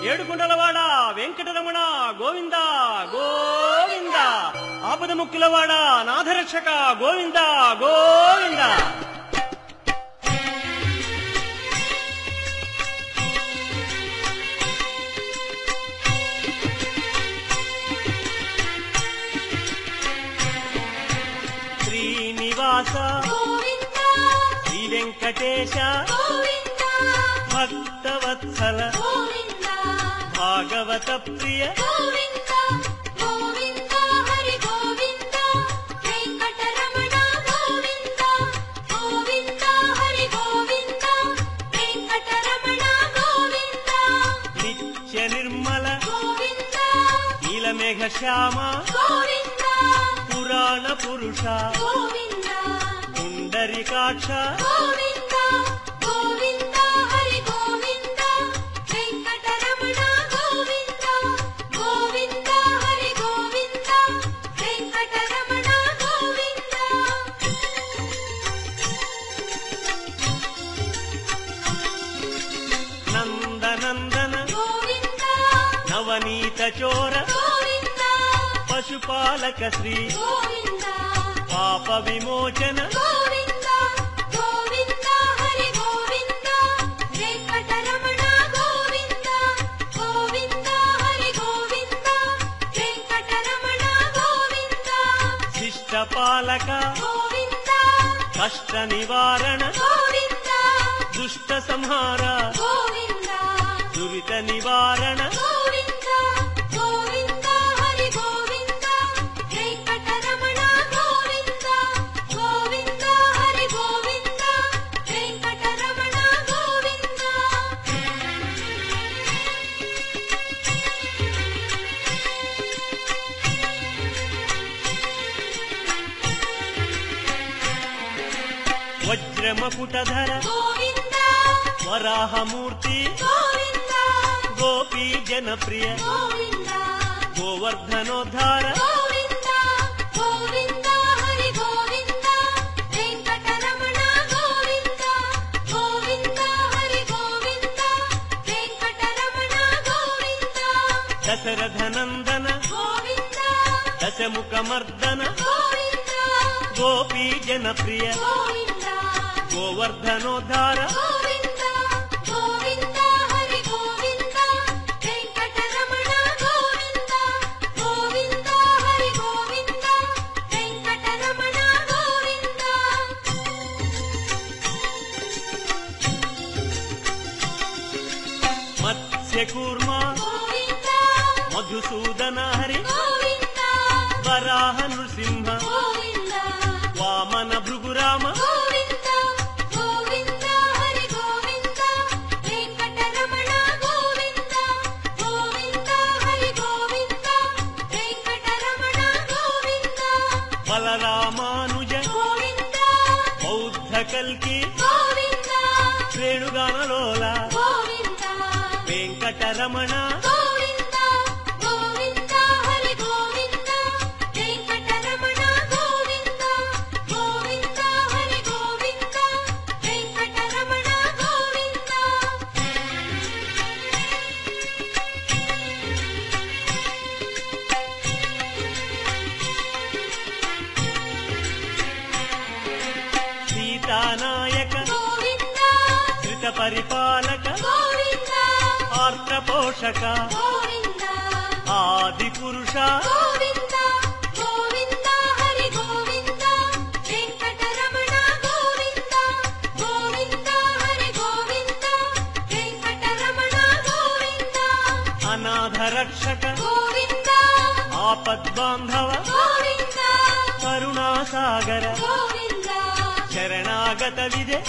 ఏడుకొండలవాడ వెంకటరమణ గోవింద గోవింద, ఆపద ముక్కులవాడ నాథరక్షక గోవింద గోవింద. శ్రీనివాస శ్రీ వెంకటేశ భక్తవత్సల భాగవత ప్రియ నిత్య నిర్మల నీలమేఘ శ్యామ పురాణ పురుష పుండరీకాక్ష నందనందన నవనీత చోర పశుపాలక శ్రీ పాప విమోచన శిష్టపాలక కష్ట నివారణ దుష్ట సంహార దురిత నివారణ వజ్రమకుటధర వరాహమూర్తి గోపీ జనప్రియ గోవర్ధనోద్ధార దశరథనందన దశముఖమర్దన గోపీ జనప్రియ గోవర్ధనోద్ధార మత్స్యకూర్మ మధుసూదన హరి వరాహ నృసింహ వామన భృగురామ బలరామానుజ బౌద్ధ కల్కి శ్రేణుగానలోల వెంకటరమణ సీతానాయక ధృత పరిపాలక ఆర్ద్ర పోషక ఆది పురుష అనాథ రక్షక ఆపద్బాంధవ కరుణాసాగర శరణాగత విజయ